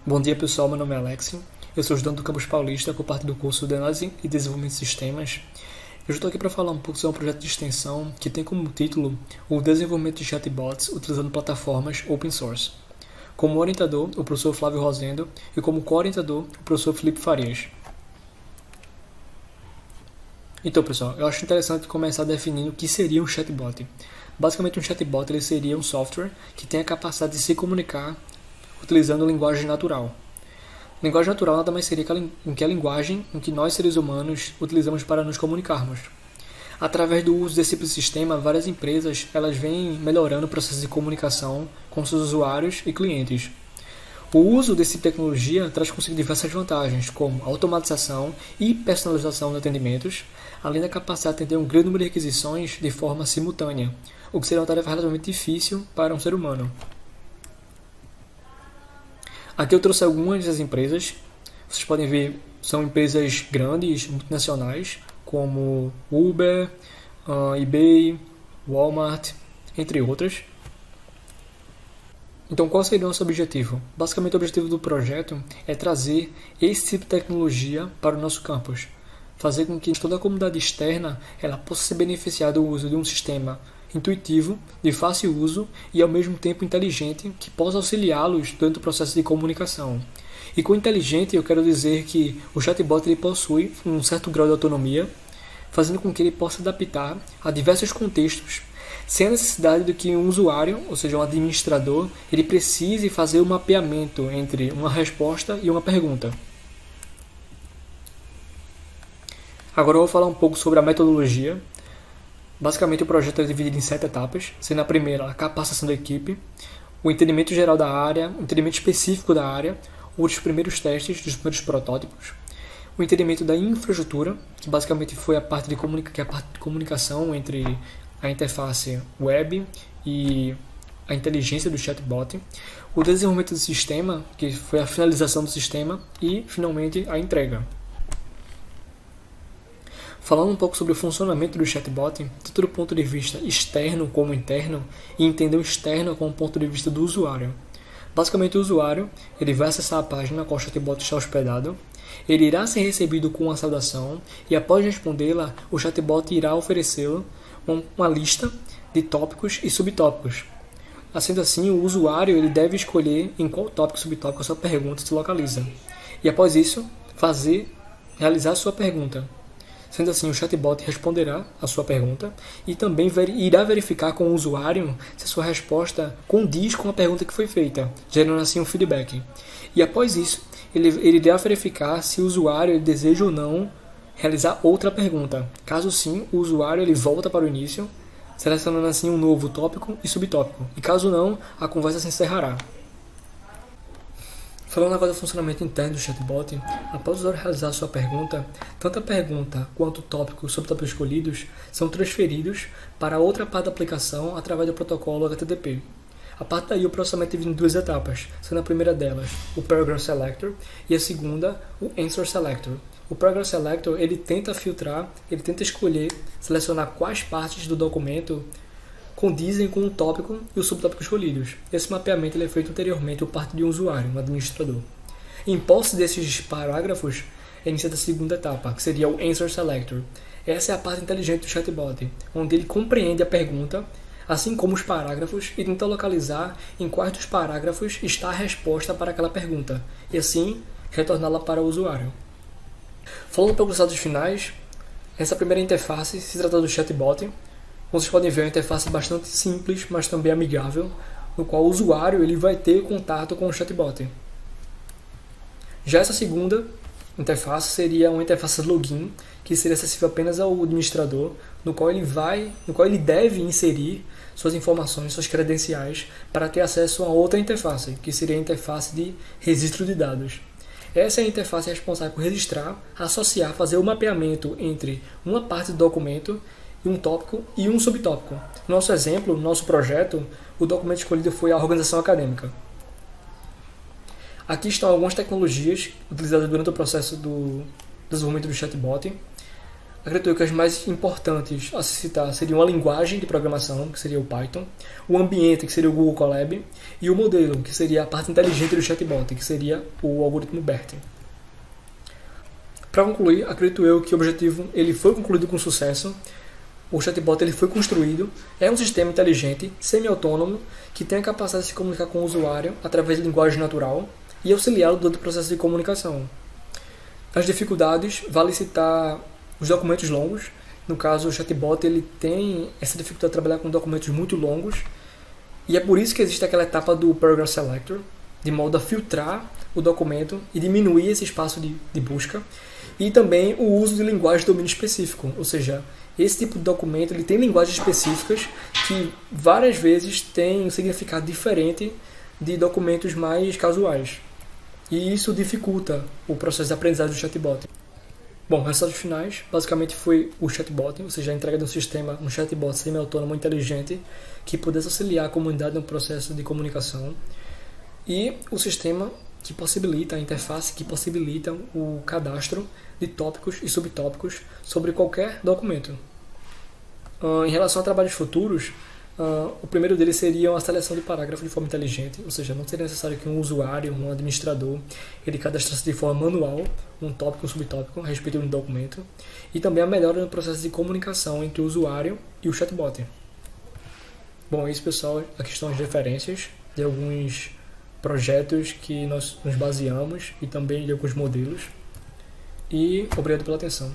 Bom dia pessoal, meu nome é Alex, eu sou estudante do Campus Paulista por parte do curso de Análise e Desenvolvimento de Sistemas. Eu estou aqui para falar um pouco sobre um projeto de extensão que tem como título o desenvolvimento de chatbots utilizando plataformas open source. Como orientador, o professor Flávio Rosendo e como co-orientador, o professor Felipe Farias. Então pessoal, eu acho interessante começar definindo o que seria um chatbot. Basicamente um chatbot ele seria um software que tem a capacidade de se comunicar utilizando linguagem natural. Linguagem natural nada mais seria que a linguagem em que nós seres humanos utilizamos para nos comunicarmos. Através do uso desse sistema, várias empresas elas vêm melhorando o processo de comunicação com seus usuários e clientes. O uso dessa tecnologia traz consigo diversas vantagens, como automatização e personalização de atendimentos, além da capacidade de atender um grande número de requisições de forma simultânea, o que seria uma tarefa relativamente difícil para um ser humano. Aqui eu trouxe algumas das empresas. Vocês podem ver, são empresas grandes, multinacionais, como Uber, eBay, Walmart, entre outras. Então, qual seria o nosso objetivo? Basicamente, o objetivo do projeto é trazer esse tipo de tecnologia para o nosso campus. Fazer com que toda a comunidade externa ela possa se beneficiar do uso de um sistema intuitivo, de fácil uso e ao mesmo tempo inteligente que possa auxiliá-los durante o processo de comunicação. E com inteligente eu quero dizer que o chatbot ele possui um certo grau de autonomia, fazendo com que ele possa adaptar a diversos contextos, sem a necessidade de que um usuário, ou seja, um administrador, ele precise fazer um mapeamento entre uma resposta e uma pergunta. Agora eu vou falar um pouco sobre a metodologia. Basicamente, o projeto é dividido em 7 etapas, sendo a primeira a capacitação da equipe, o entendimento geral da área, o entendimento específico da área, os primeiros testes dos primeiros protótipos, o entendimento da infraestrutura, que basicamente foi a parte de comunicação entre a interface web e a inteligência do chatbot, o desenvolvimento do sistema, que foi a finalização do sistema, e, finalmente, a entrega. Falando um pouco sobre o funcionamento do chatbot, tanto do ponto de vista externo como interno, e entender o externo como ponto de vista do usuário. Basicamente, o usuário ele vai acessar a página na qual o chatbot está hospedado, ele irá ser recebido com uma saudação, e após respondê-la, o chatbot irá oferecê-lo uma lista de tópicos e subtópicos. Sendo assim, o usuário ele deve escolher em qual tópico e subtópico a sua pergunta se localiza. E após isso, realizar a sua pergunta. Sendo assim, o chatbot responderá a sua pergunta e também irá verificar com o usuário se a sua resposta condiz com a pergunta que foi feita, gerando assim um feedback. E após isso, ele irá verificar se o usuário deseja ou não realizar outra pergunta. Caso sim, o usuário ele volta para o início, selecionando assim um novo tópico e subtópico. E caso não, a conversa se encerrará. Falando agora do funcionamento interno do chatbot, após o usuário realizar sua pergunta, tanto a pergunta quanto o tópico e o subtópico escolhidos são transferidos para outra parte da aplicação através do protocolo HTTP. A partir daí, o processamento é dividido em 2 etapas, sendo a primeira delas o Paragraph Selector e a segunda o Answer Selector. O Paragraph Selector ele tenta filtrar, ele tenta escolher, selecionar quais partes do documento condizem com o tópico e o subtópico escolhidos. Esse mapeamento ele é feito anteriormente por parte de um usuário, um administrador. Em posse desses parágrafos, é iniciada a segunda etapa, que seria o Answer Selector. Essa é a parte inteligente do chatbot, onde ele compreende a pergunta, assim como os parágrafos, e tenta localizar em quais dos parágrafos está a resposta para aquela pergunta, e assim retorná-la para o usuário. Falando um pouco dos dados finais, essa primeira interface se trata do chatbot. Vocês podem ver uma interface bastante simples, mas também amigável, no qual o usuário ele vai ter contato com o chatbot. Já essa segunda interface seria uma interface login, que seria acessível apenas ao administrador, no qual ele deve inserir suas informações, suas credenciais, para ter acesso a outra interface, que seria a interface de registro de dados. Essa é a interface responsável por registrar, associar, fazer o mapeamento entre uma parte do documento e um tópico e um subtópico. No nosso exemplo, no nosso projeto, o documento escolhido foi a organização acadêmica. Aqui estão algumas tecnologias utilizadas durante o processo do desenvolvimento do chatbot. acredito eu que as mais importantes a se citar seriam a linguagem de programação, que seria o Python, o ambiente, que seria o Google Colab, e o modelo, que seria a parte inteligente do chatbot, que seria o algoritmo BERT. Para concluir, acredito eu que o objetivo ele foi concluído com sucesso. O chatbot ele foi construído, é um sistema inteligente, semi-autônomo, que tem a capacidade de se comunicar com o usuário através de linguagem natural e auxiliá-lo durante o processo de comunicação. As dificuldades, vale citar os documentos longos. No caso, o chatbot ele tem essa dificuldade de trabalhar com documentos muito longos, e é por isso que existe aquela etapa do Paragraph Selector, de modo a filtrar o documento e diminuir esse espaço de busca, e também o uso de linguagem de domínio específico, ou seja, esse tipo de documento ele tem linguagens específicas que várias vezes têm um significado diferente de documentos mais casuais. E isso dificulta o processo de aprendizagem do chatbot. Bom, resultados finais, basicamente foi o chatbot, ou seja, a entrega de um sistema, um chatbot semi-autônomo inteligente que pudesse auxiliar a comunidade no processo de comunicação, e o sistema que possibilita, a interface que possibilita o cadastro de tópicos e subtópicos sobre qualquer documento. Em relação a trabalhos futuros, o primeiro deles seria a seleção de parágrafo de forma inteligente, ou seja, não seria necessário que um usuário, um administrador, ele cadastrasse de forma manual um tópico, um subtópico a respeito de um documento, e também a melhora no processo de comunicação entre o usuário e o chatbot. Bom, é isso, pessoal. Aqui estão as referências de alguns projetos que nós nos baseamos e também de alguns modelos. E obrigado pela atenção.